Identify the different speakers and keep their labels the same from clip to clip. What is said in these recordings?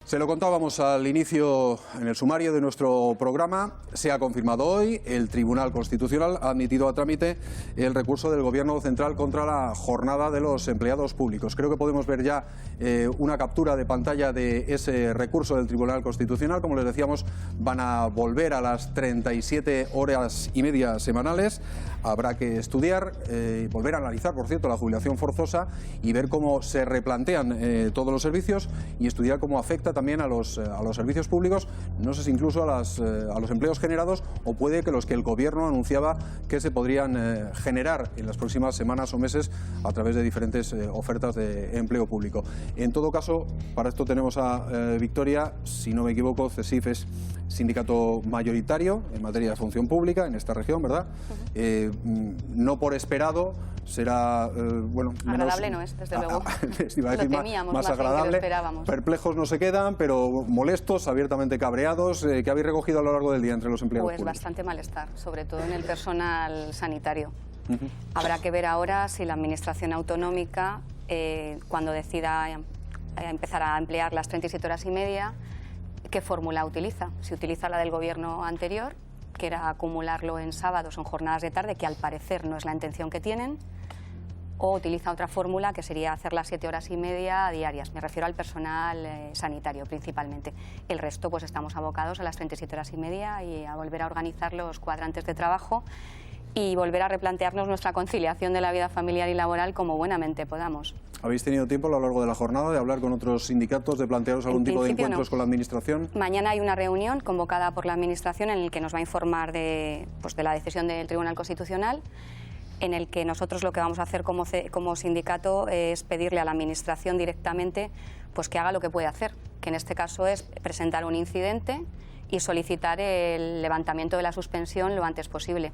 Speaker 1: Se lo contábamos al inicio en el sumario de nuestro programa. Se ha confirmado hoy, el Tribunal Constitucional ha admitido a trámite el recurso del Gobierno central contra la jornada de los empleados públicos. Creo que podemos ver ya una captura de pantalla de ese recurso del Tribunal Constitucional. Como les decíamos, van a volver a las 37 horas y media semanales. Habrá que estudiar, volver a analizar, por cierto, la jubilación forzosa y ver cómo se replantean todos los servicios y estudiar cómo afecta también a los servicios públicos, no sé si incluso a los empleos generados, o puede que los que el Gobierno anunciaba que se podrían generar en las próximas semanas o meses a través de diferentes ofertas de empleo público. En todo caso, para esto tenemos a Victoria, si no me equivoco, CESIF es sindicato mayoritario en materia de función pública en esta región, ¿verdad? No por esperado, será bueno,
Speaker 2: agradable no es, desde luego.
Speaker 1: Iba a decir más agradable. Perplejos no se quedan, pero molestos, abiertamente cabreados. ¿Qué habéis recogido a lo largo del día entre los empleados públicos?
Speaker 2: Pues bastante malestar, sobre todo en el personal sanitario. Habrá que ver ahora si la Administración autonómica, cuando decida empezar a emplear las 37 horas y media, ¿qué fórmula utiliza? Si utiliza la del Gobierno anterior, que era acumularlo en sábados o en jornadas de tarde, que al parecer no es la intención que tienen, o utiliza otra fórmula que sería hacer las 7 horas y media diarias. Me refiero al personal sanitario principalmente. El resto pues estamos abocados a las 37 horas y media y a volver a organizar los cuadrantes de trabajo y volver a replantearnos nuestra conciliación de la vida familiar y laboral como buenamente podamos.
Speaker 1: ¿Habéis tenido tiempo a lo largo de la jornada de hablar con otros sindicatos, de plantearos algún tipo de encuentros con la Administración?
Speaker 2: Mañana hay una reunión convocada por la Administración en la que nos va a informar de la decisión del Tribunal Constitucional, en el que nosotros lo que vamos a hacer como sindicato es pedirle a la Administración directamente pues que haga lo que puede hacer, que en este caso es presentar un incidente y solicitar el levantamiento de la suspensión lo antes posible.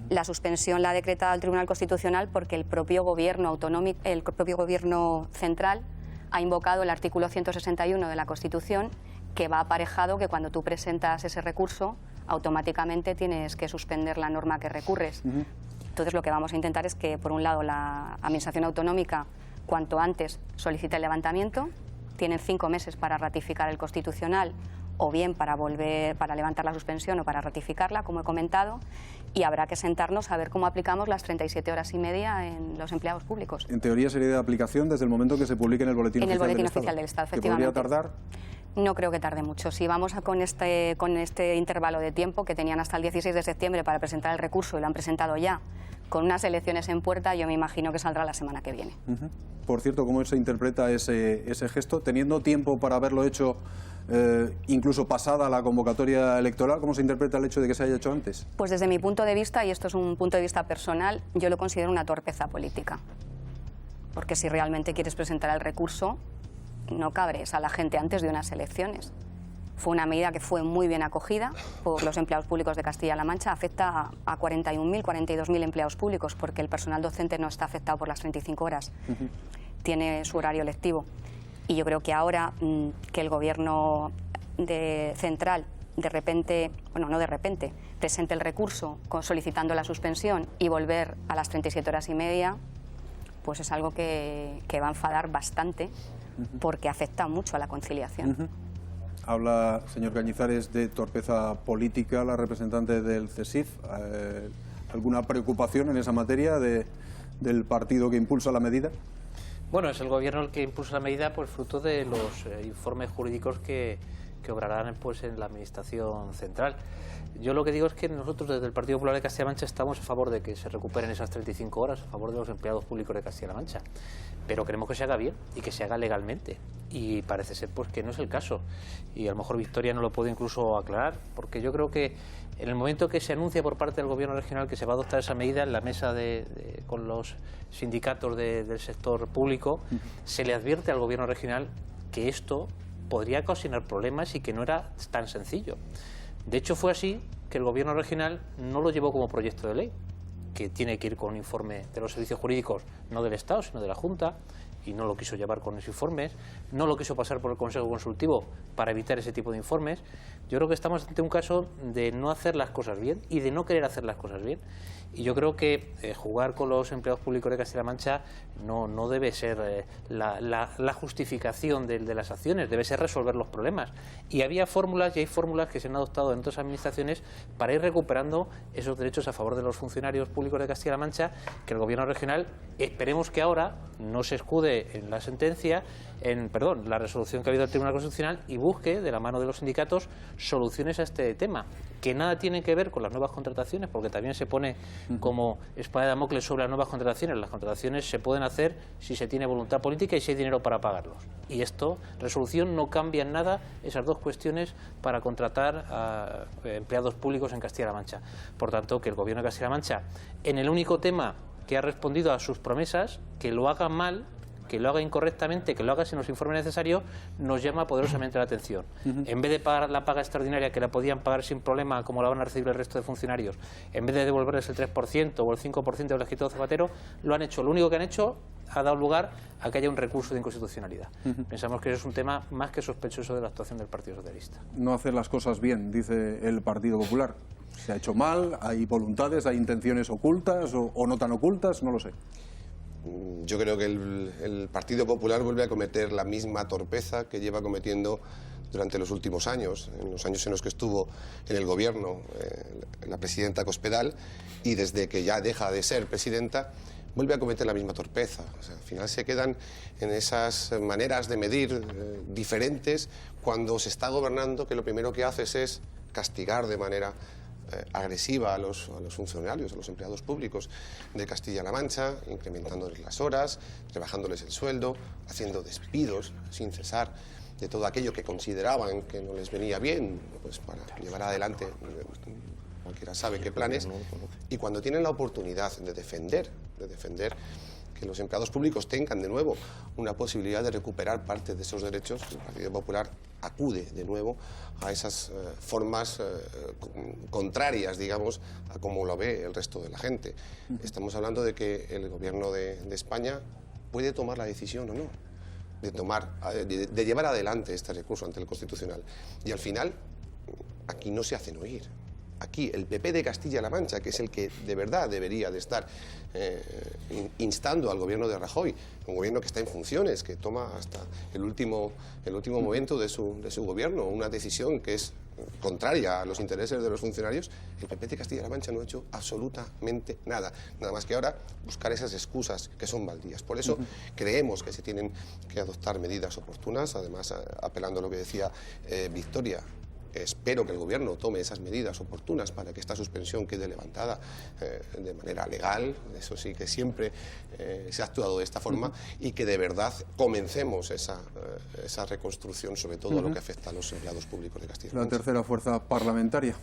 Speaker 2: La suspensión la ha decretado el Tribunal Constitucional porque el propio Gobierno autonómico, el propio Gobierno central ha invocado el artículo 161 de la Constitución, que va aparejado que cuando tú presentas ese recurso automáticamente tienes que suspender la norma que recurres. Entonces lo que vamos a intentar es que, por un lado, la Administración autonómica cuanto antes solicite el levantamiento. Tienen 5 meses para ratificar el Constitucional o bien para levantar la suspensión o para ratificarla, como he comentado, y habrá que sentarnos a ver cómo aplicamos las 37 horas y media en los empleados públicos.
Speaker 1: En teoría sería de aplicación desde el momento que se publique en el Boletín
Speaker 2: Oficial del Estado, efectivamente.
Speaker 1: ¿Que podría tardar?
Speaker 2: No creo que tarde mucho. Si vamos con este intervalo de tiempo que tenían hasta el 16 de septiembre para presentar el recurso y lo han presentado ya, con unas elecciones en puerta, yo me imagino que saldrá la semana que viene.
Speaker 1: Por cierto, ¿cómo se interpreta ese gesto? Teniendo tiempo para haberlo hecho, incluso pasada la convocatoria electoral, ¿cómo se interpreta el hecho de que se haya hecho antes?
Speaker 2: Pues desde mi punto de vista, y esto es un punto de vista personal, yo lo considero una torpeza política. Porque si realmente quieres presentar el recurso, no cabres a la gente antes de unas elecciones. Fue una medida que fue muy bien acogida por los empleados públicos de Castilla-La Mancha. Afecta a 41.000, 42.000 empleados públicos, porque el personal docente no está afectado por las 35 horas. Tiene su horario lectivo. Y yo creo que ahora que el Gobierno central de repente, bueno, no de repente, presente el recurso solicitando la suspensión y volver a las 37 horas y media, pues es algo que va a enfadar bastante, porque afecta mucho a la conciliación.
Speaker 1: Habla, señor Cañizares, de torpeza política, la representante del CESIF. ¿Alguna preocupación en esa materia del partido que impulsa la medida?
Speaker 3: Bueno, es el Gobierno el que impulsa la medida, pues fruto de los informes jurídicos que obrarán pues en la Administración central. Yo lo que digo es que nosotros desde el Partido Popular de Castilla-La Mancha estamos a favor de que se recuperen esas 35 horas, a favor de los empleados públicos de Castilla-La Mancha, pero queremos que se haga bien y que se haga legalmente, y parece ser pues que no es el caso, y a lo mejor Victoria no lo puede incluso aclarar, porque yo creo que en el momento que se anuncia por parte del Gobierno regional que se va a adoptar esa medida en la mesa con los sindicatos del sector público, se le advierte al Gobierno regional que esto podría ocasionar problemas y que no era tan sencillo. De hecho, fue así que el Gobierno regional no lo llevó como proyecto de ley, que tiene que ir con un informe de los servicios jurídicos, no del Estado, sino de la Junta, y no lo quiso llevar con esos informes, no lo quiso pasar por el Consejo Consultivo para evitar ese tipo de informes. Yo creo que estamos ante un caso de no hacer las cosas bien y de no querer hacer las cosas bien. Y yo creo que jugar con los empleados públicos de Castilla-La Mancha no debe ser la justificación de las acciones, debe ser resolver los problemas. Y había fórmulas y hay fórmulas que se han adoptado en otras administraciones para ir recuperando esos derechos a favor de los funcionarios públicos de Castilla-La Mancha, que el Gobierno regional, esperemos que ahora no se escude en la sentencia, la resolución que ha habido del Tribunal Constitucional, y busque, de la mano de los sindicatos, soluciones a este tema, que nada tienen que ver con las nuevas contrataciones, porque también se pone como espada de Damocles sobre las nuevas contrataciones. Las contrataciones se pueden hacer si se tiene voluntad política y si hay dinero para pagarlos. Y resolución no cambia en nada esas dos cuestiones para contratar a empleados públicos en Castilla-La Mancha. Por tanto, que el Gobierno de Castilla-La Mancha, en el único tema que ha respondido a sus promesas, que lo haga mal, que lo haga incorrectamente, que lo haga sin los informes necesarios, nos llama poderosamente la atención. En vez de pagar la paga extraordinaria, que la podían pagar sin problema, como la van a recibir el resto de funcionarios, en vez de devolverles el 3% o el 5% del escrito Zapatero, lo han hecho. Lo único que han hecho ha dado lugar a que haya un recurso de inconstitucionalidad. Pensamos que eso es un tema más que sospechoso de la actuación del Partido Socialista.
Speaker 1: No hacer las cosas bien, dice el Partido Popular. Se ha hecho mal, hay voluntades, hay intenciones ocultas o no tan ocultas, no lo sé.
Speaker 4: Yo creo que el Partido Popular vuelve a cometer la misma torpeza que lleva cometiendo durante los últimos años, en los años en los que estuvo en el gobierno la presidenta Cospedal, y desde que ya deja de ser presidenta, vuelve a cometer la misma torpeza. O sea, al final se quedan en esas maneras de medir diferentes cuando se está gobernando, que lo primero que haces es castigar de manera agresiva a los funcionarios, a los empleados públicos de Castilla-La Mancha, incrementándoles las horas, rebajándoles el sueldo, haciendo despidos sin cesar de todo aquello que consideraban que no les venía bien, pues para llevar adelante cualquiera sabe qué planes. Y cuando tienen la oportunidad de defender que los empleados públicos tengan de nuevo una posibilidad de recuperar parte de esos derechos, el Partido Popular acude de nuevo a esas formas contrarias, digamos, a cómo lo ve el resto de la gente. Estamos hablando de que el Gobierno de España puede tomar la decisión o no de llevar adelante este recurso ante el Constitucional. Y al final, aquí no se hacen oír. Aquí el PP de Castilla-La Mancha, que es el que de verdad debería de estar instando al gobierno de Rajoy, un gobierno que está en funciones, que toma hasta el último momento de su gobierno una decisión que es contraria a los intereses de los funcionarios, el PP de Castilla-La Mancha no ha hecho absolutamente nada más que ahora buscar esas excusas que son baldías. Por eso creemos que se tienen que adoptar medidas oportunas, además apelando a lo que decía Victoria. Espero que el Gobierno tome esas medidas oportunas para que esta suspensión quede levantada de manera legal, eso sí que siempre se ha actuado de esta forma, y que de verdad comencemos esa reconstrucción, sobre todo a lo que afecta a los empleados públicos de Castilla-La Mancha.
Speaker 1: La tercera fuerza parlamentaria.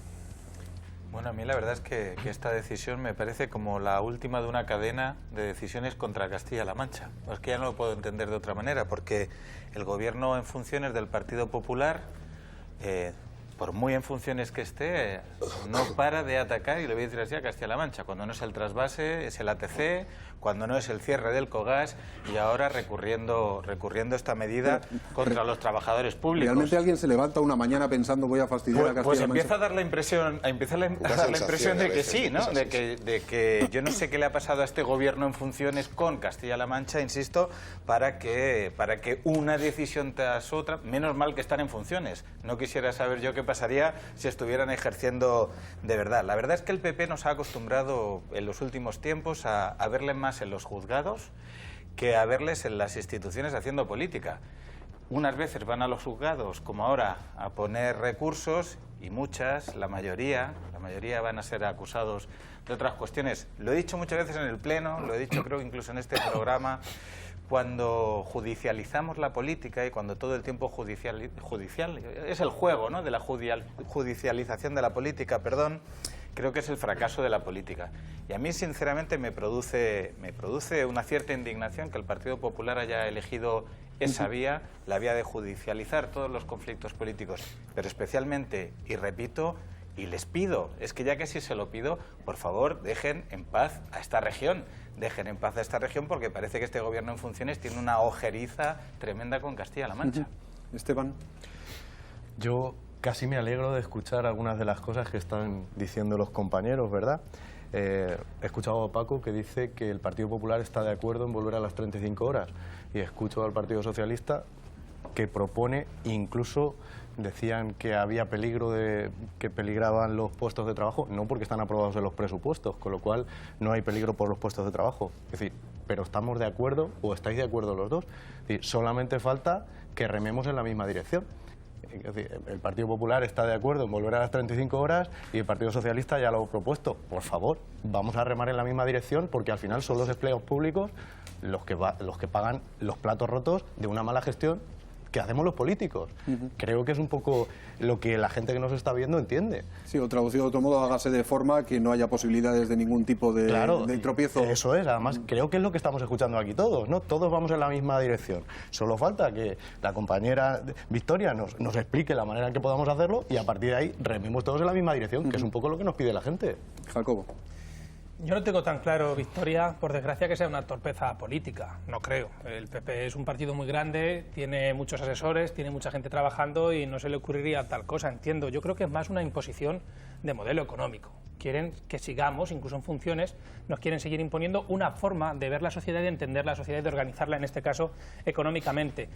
Speaker 5: Bueno, a mí la verdad es que esta decisión me parece como la última de una cadena de decisiones contra Castilla-La Mancha. Es que ya no lo puedo entender de otra manera, porque el Gobierno en funciones del Partido Popular, por muy en funciones que esté, no para de atacar, y le voy a decir así, a Castilla-La Mancha. Cuando no es el trasvase, es el ATC, cuando no es el cierre del Cogas, y ahora recurriendo esta medida contra los trabajadores públicos.
Speaker 1: ¿Realmente alguien se levanta una mañana pensando voy a fastidiar a Castilla-La Mancha?
Speaker 5: Pues empieza a dar la impresión de que sí, ¿no? De que yo no sé qué le ha pasado a este gobierno en funciones con Castilla-La Mancha, insisto, para que una decisión tras otra, menos mal que están en funciones. No quisiera saber yo qué pasaría si estuvieran ejerciendo de verdad. La verdad es que el PP nos ha acostumbrado en los últimos tiempos a verle más en los juzgados que a verles en las instituciones haciendo política. Unas veces van a los juzgados, como ahora, a poner recursos, y la mayoría van a ser acusados de otras cuestiones. Lo he dicho muchas veces en el Pleno, lo he dicho creo incluso en este programa. Cuando judicializamos la política y cuando todo el tiempo judicial es el juego, ¿no?, de la judicialización de la política, creo que es el fracaso de la política. Y a mí, sinceramente, me produce una cierta indignación que el Partido Popular haya elegido esa vía, la vía de judicializar todos los conflictos políticos, pero especialmente, y repito, Y les pido, es que ya que sí se lo pido, por favor, dejen en paz a esta región. Dejen en paz a esta región porque parece que este gobierno en funciones tiene una ojeriza tremenda con Castilla-La Mancha.
Speaker 1: Esteban.
Speaker 6: Yo casi me alegro de escuchar algunas de las cosas que están diciendo los compañeros, ¿verdad? He escuchado a Paco que dice que el Partido Popular está de acuerdo en volver a las 35 horas y escucho al Partido Socialista que propone, incluso decían que había peligro de que peligraban los puestos de trabajo, no porque están aprobados en los presupuestos, con lo cual no hay peligro por los puestos de trabajo. Es decir, pero estamos de acuerdo o estáis de acuerdo los dos. Es decir, solamente falta que rememos en la misma dirección. Es decir, el Partido Popular está de acuerdo en volver a las 35 horas y el Partido Socialista ya lo ha propuesto. Por favor, vamos a remar en la misma dirección porque al final son los empleados públicos los que pagan los platos rotos de una mala gestión que hacemos los políticos. Creo que es un poco lo que la gente que nos está viendo entiende.
Speaker 1: Sí, o traducido de otro modo, hágase de forma que no haya posibilidades de ningún tipo de, de tropiezo.
Speaker 6: Eso es, además creo que es lo que estamos escuchando aquí todos, ¿no? Todos vamos en la misma dirección. Solo falta que la compañera Victoria nos explique la manera en que podamos hacerlo y a partir de ahí rememos todos en la misma dirección, que es un poco lo que nos pide la gente.
Speaker 1: Jacobo.
Speaker 7: Yo no tengo tan claro, Victoria, por desgracia, que sea una torpeza política. No creo. El PP es un partido muy grande, tiene muchos asesores, tiene mucha gente trabajando y no se le ocurriría tal cosa, entiendo. Yo creo que es más una imposición de modelo económico. Quieren que sigamos, incluso en funciones, nos quieren seguir imponiendo una forma de ver la sociedad, de entender la sociedad y de organizarla, en este caso, económicamente.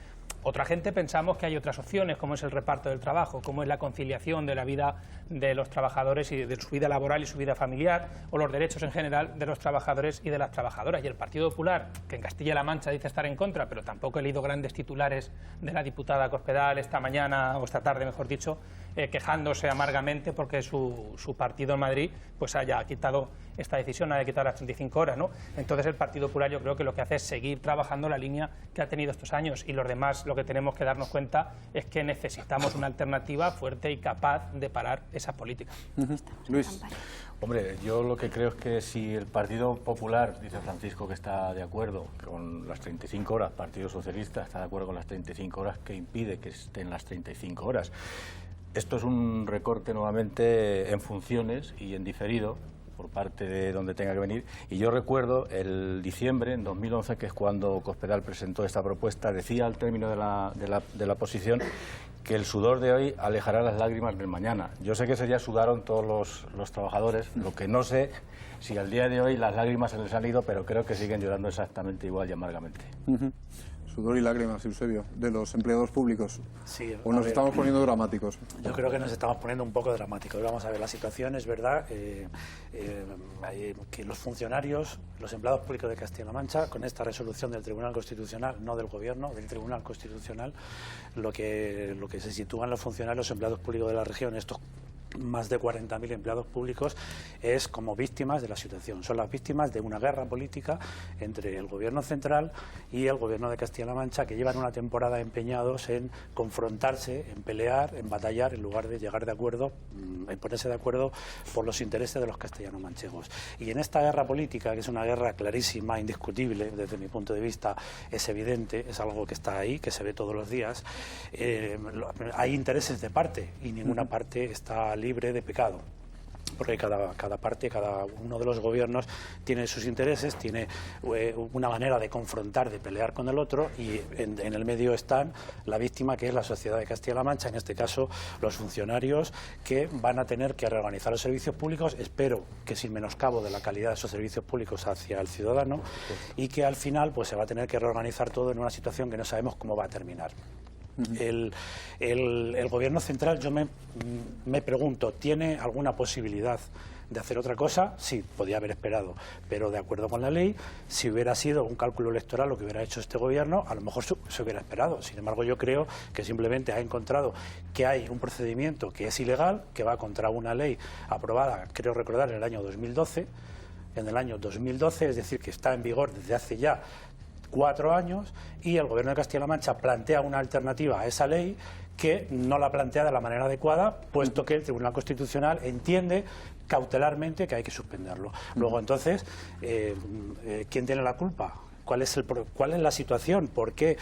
Speaker 7: Otra gente pensamos que hay otras opciones, como es el reparto del trabajo, como es la conciliación de la vida de los trabajadores y de su vida laboral y su vida familiar, o los derechos en general de los trabajadores y de las trabajadoras. Y el Partido Popular, que en Castilla-La Mancha dice estar en contra, pero tampoco he leído grandes titulares de la diputada Cospedal esta mañana, o esta tarde, mejor dicho, quejándose amargamente porque su partido en Madrid pues haya quitado esta decisión, haya quitado las 35 horas, ¿no? Entonces el Partido Popular yo creo que lo que hace es seguir trabajando la línea que ha tenido estos años, y los demás lo que tenemos que darnos cuenta es que necesitamos una alternativa fuerte y capaz de parar esa política.
Speaker 1: Luis.
Speaker 8: Hombre, yo lo que creo es que si el Partido Popular, dice Francisco que está de acuerdo con las 35 horas, Partido Socialista está de acuerdo con las 35 horas, ¿qué impide que estén las 35 horas? Esto es un recorte nuevamente en funciones y en diferido por parte de donde tenga que venir. Y yo recuerdo el diciembre, en 2011, que es cuando Cospedal presentó esta propuesta, decía al término de la posición que el sudor de hoy alejará las lágrimas del mañana. Yo sé que ese día sudaron todos los trabajadores, lo que no sé si al día de hoy las lágrimas se les han ido, pero creo que siguen llorando exactamente igual y amargamente.
Speaker 1: Sudor y lágrimas, Eusebio, de los empleados públicos.
Speaker 9: Sí,
Speaker 1: ¿O nos estamos poniendo dramáticos?
Speaker 9: Yo creo que nos estamos poniendo un poco dramáticos. Vamos a ver, la situación es verdad que los funcionarios, los empleados públicos de Castilla-La Mancha, con esta resolución del Tribunal Constitucional, no del Gobierno, del Tribunal Constitucional, lo que se sitúan los funcionarios, los empleados públicos de la región, estos más de 40.000 empleados públicos, es como víctimas de la situación. Son las víctimas de una guerra política entre el Gobierno central y el Gobierno de Castilla-La Mancha, que llevan una temporada empeñados en confrontarse, en pelear, en batallar, en lugar de llegar de acuerdo, en ponerse de acuerdo por los intereses de los castellano-manchegos. Y en esta guerra política, que es una guerra clarísima, indiscutible, desde mi punto de vista, es evidente, es algo que está ahí, que se ve todos los días, hay intereses de parte y ninguna parte está libre de pecado, porque cada parte, cada uno de los gobiernos tiene sus intereses, tiene una manera de confrontar, de pelear con el otro, y en el medio están la víctima, que es la sociedad de Castilla-La Mancha, en este caso los funcionarios, que van a tener que reorganizar los servicios públicos, espero que sin menoscabo de la calidad de esos servicios públicos hacia el ciudadano, y que al final pues se va a tener que reorganizar todo en una situación que no sabemos cómo va a terminar. El Gobierno central, yo me pregunto, ¿tiene alguna posibilidad de hacer otra cosa? Sí, podía haber esperado, pero de acuerdo con la ley, si hubiera sido un cálculo electoral lo que hubiera hecho este Gobierno, a lo mejor se hubiera esperado. Sin embargo, yo creo que simplemente ha encontrado que hay un procedimiento que es ilegal, que va contra una ley aprobada, creo recordar, en el año 2012, es decir, que está en vigor desde hace ya 4 años, y el Gobierno de Castilla-La Mancha plantea una alternativa a esa ley que no la plantea de la manera adecuada, puesto que el Tribunal Constitucional entiende cautelarmente que hay que suspenderlo. Luego, entonces, ¿quién tiene la culpa? ¿Cuál es la situación? ¿Por qué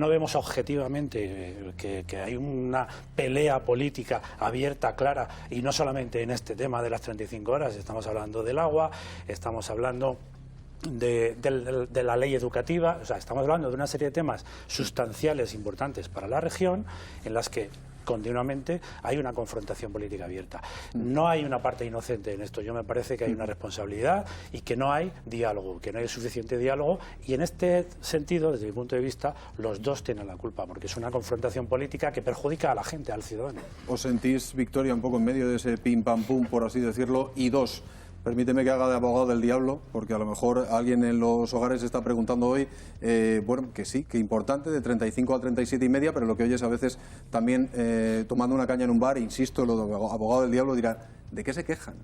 Speaker 9: no vemos objetivamente que hay una pelea política abierta, clara, y no solamente en este tema de las 35 horas? Estamos hablando del agua, estamos hablando de la ley educativa, o sea, estamos hablando de una serie de temas sustanciales importantes para la región en las que continuamente hay una confrontación política abierta. No hay una parte inocente en esto. Yo me parece que hay una responsabilidad y que no hay diálogo, que no hay suficiente diálogo, y en este sentido, desde mi punto de vista, los dos tienen la culpa, porque es una confrontación política que perjudica a la gente, al ciudadano.
Speaker 1: ¿Os sentís, Victoria, un poco en medio de ese pim pam pum, por así decirlo? Y dos, permíteme que haga de abogado del diablo, porque a lo mejor alguien en los hogares se está preguntando hoy, bueno, que sí, que importante, de 35 a 37 y media, pero lo que oyes a veces también tomando una caña en un bar, insisto, lo de abogado del diablo dirá, ¿de qué se quejan?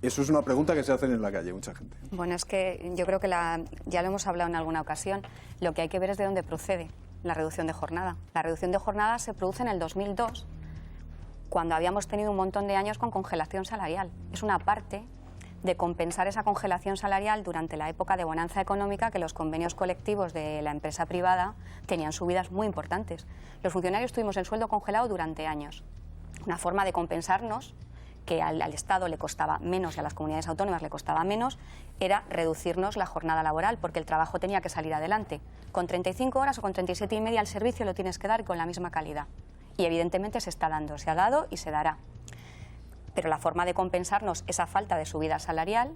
Speaker 1: Eso es una pregunta que se hacen en la calle, mucha gente.
Speaker 2: Bueno, es que yo creo que ya lo hemos hablado en alguna ocasión, lo que hay que ver es de dónde procede la reducción de jornada. La reducción de jornada se produce en el 2002, cuando habíamos tenido un montón de años con congelación salarial. Es una parte de compensar esa congelación salarial durante la época de bonanza económica, que los convenios colectivos de la empresa privada tenían subidas muy importantes. Los funcionarios tuvimos el sueldo congelado durante años. Una forma de compensarnos, que al Estado le costaba menos y a las comunidades autónomas le costaba menos, era reducirnos la jornada laboral, porque el trabajo tenía que salir adelante. Con 35 horas o con 37 y media el servicio lo tienes que dar con la misma calidad. Y evidentemente se está dando, se ha dado y se dará. Pero la forma de compensarnos esa falta de subida salarial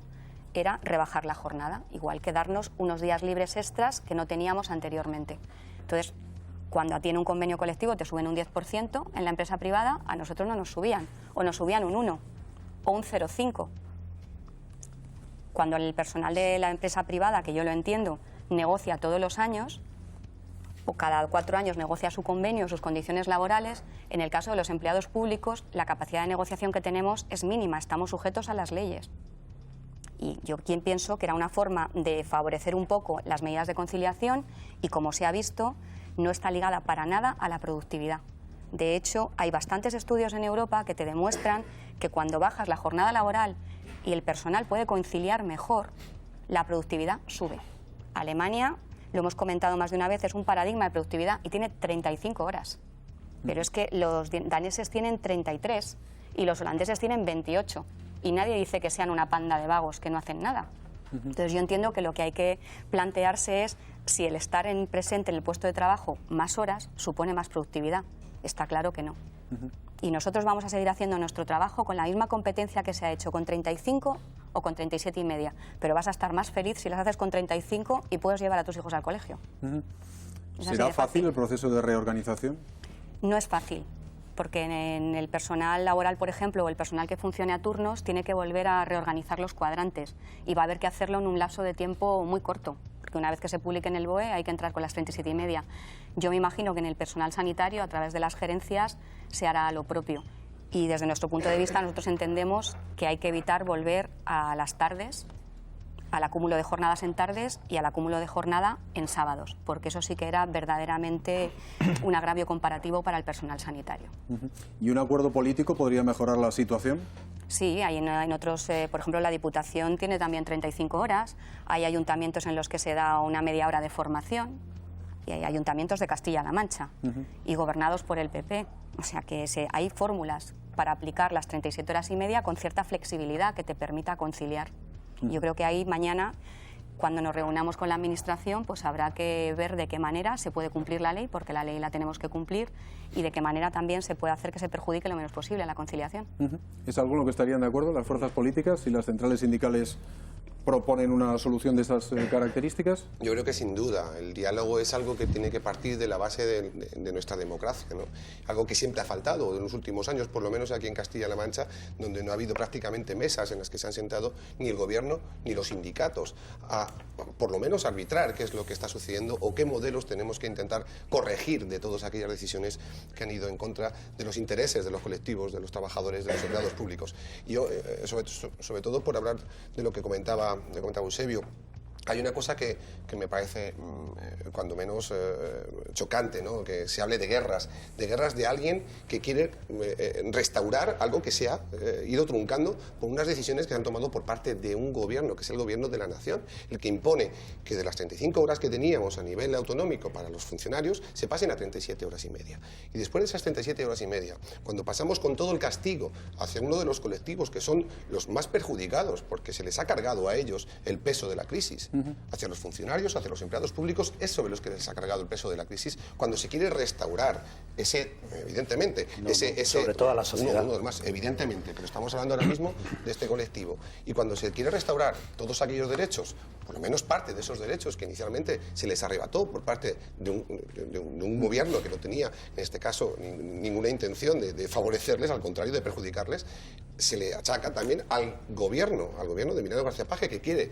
Speaker 2: era rebajar la jornada, igual que darnos unos días libres extras que no teníamos anteriormente. Entonces, cuando tiene un convenio colectivo te suben un 10%, en la empresa privada a nosotros no nos subían, o nos subían un 1 o un 0,5. Cuando el personal de la empresa privada, que yo lo entiendo, negocia todos los años, o cada 4 años negocia su convenio, sus condiciones laborales, en el caso de los empleados públicos la capacidad de negociación que tenemos es mínima, estamos sujetos a las leyes. Y yo pienso que era una forma de favorecer un poco las medidas de conciliación y, como se ha visto, no está ligada para nada a la productividad. De hecho, hay bastantes estudios en Europa que te demuestran que cuando bajas la jornada laboral y el personal puede conciliar mejor, la productividad sube. Alemania, lo hemos comentado más de una vez, es un paradigma de productividad y tiene 35 horas. Pero es que los daneses tienen 33 y los holandeses tienen 28. Y nadie dice que sean una panda de vagos que no hacen nada. Entonces yo entiendo que lo que hay que plantearse es si el estar presente en el puesto de trabajo más horas supone más productividad. Está claro que no. Y nosotros vamos a seguir haciendo nuestro trabajo con la misma competencia que se ha hecho con 35 o con 37 y media, pero vas a estar más feliz si las haces con 35 y puedes llevar a tus hijos al colegio.
Speaker 1: ¿Será fácil el proceso de reorganización?
Speaker 2: No es fácil, porque en el personal laboral, por ejemplo, o el personal que funcione a turnos, tiene que volver a reorganizar los cuadrantes y va a haber que hacerlo en un lapso de tiempo muy corto, porque una vez que se publique en el BOE hay que entrar con las 37 y media. Yo me imagino que en el personal sanitario, a través de las gerencias, se hará lo propio. Y desde nuestro punto de vista nosotros entendemos que hay que evitar volver a las tardes, al acúmulo de jornadas en tardes y al acúmulo de jornada en sábados, porque eso sí que era verdaderamente un agravio comparativo para el personal sanitario.
Speaker 1: ¿Y un acuerdo político podría mejorar la situación?
Speaker 2: Sí, hay en otros, por ejemplo, la Diputación tiene también 35 horas, hay ayuntamientos en los que se da una media hora de formación, y hay ayuntamientos de Castilla-La Mancha, y gobernados por el PP. O sea que hay fórmulas para aplicar las 37 horas y media con cierta flexibilidad que te permita conciliar. Yo creo que ahí mañana, cuando nos reunamos con la Administración, pues habrá que ver de qué manera se puede cumplir la ley, porque la ley la tenemos que cumplir, y de qué manera también se puede hacer que se perjudique lo menos posible la conciliación.
Speaker 1: ¿Es algo en lo que estarían de acuerdo las fuerzas políticas y las centrales sindicales proponen una solución de esas características?
Speaker 4: Yo creo que sin duda. El diálogo es algo que tiene que partir de la base de nuestra democracia, ¿no? Algo que siempre ha faltado en los últimos años, por lo menos aquí en Castilla-La Mancha, donde no ha habido prácticamente mesas en las que se han sentado ni el gobierno ni los sindicatos a, por lo menos, arbitrar qué es lo que está sucediendo o qué modelos tenemos que intentar corregir de todas aquellas decisiones que han ido en contra de los intereses de los colectivos, de los trabajadores, de los empleados públicos. Y yo, sobre todo por hablar de lo que comentaba Eusebio, Hay una cosa que me parece cuando menos chocante, ¿no? Que se hable de guerras de alguien que quiere restaurar algo que se ha ido truncando por unas decisiones que se han tomado por parte de un gobierno, que es el gobierno de la nación, el que impone que de las 35 horas que teníamos a nivel autonómico para los funcionarios se pasen a 37 horas y media. Y después de esas 37 horas y media, cuando pasamos con todo el castigo hacia uno de los colectivos que son los más perjudicados, porque se les ha cargado a ellos el peso de la crisis, hacia los funcionarios, hacia los empleados públicos, es sobre los que les ha cargado el peso de la crisis, cuando se quiere restaurar ese, evidentemente,
Speaker 9: sobre toda la sociedad.
Speaker 4: Más, evidentemente, pero estamos hablando ahora mismo de este colectivo. Y cuando se quiere restaurar todos aquellos derechos, por lo menos parte de esos derechos que inicialmente se les arrebató por parte de un gobierno que no tenía, en este caso, ninguna intención de favorecerles, al contrario, de perjudicarles, se le achaca también al gobierno de Emiliano García Paje, que quiere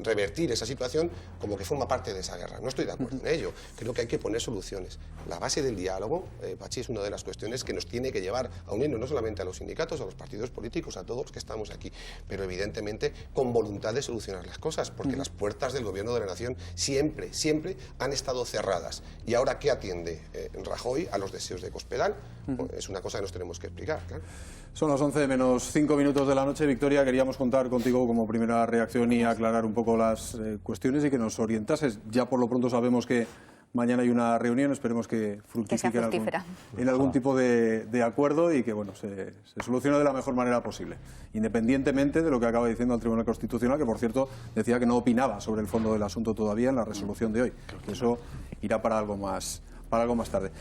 Speaker 4: revertir esa situación como que forma parte de esa guerra. No estoy de acuerdo en ello. Creo que hay que poner soluciones. La base del diálogo, Pachi, es una de las cuestiones que nos tiene que llevar a unirnos no solamente a los sindicatos, a los partidos políticos, a todos los que estamos aquí, pero evidentemente con voluntad de solucionar las cosas, porque las puertas del gobierno de la nación siempre han estado cerradas. ¿Y ahora qué atiende Rajoy a los deseos de Cospedal? Pues es una cosa que nos tenemos que explicar, claro.
Speaker 1: Son las 11 menos 5 minutos de la noche. Victoria, queríamos contar contigo como primera reacción y aclarar un poco las cuestiones y que nos orientases. Ya por lo pronto sabemos que mañana hay una reunión, esperemos que fructifique en algún tipo de acuerdo y que bueno se solucione de la mejor manera posible, independientemente de lo que acaba diciendo el Tribunal Constitucional, que por cierto decía que no opinaba sobre el fondo del asunto todavía en la resolución de hoy, que eso irá para algo más tarde.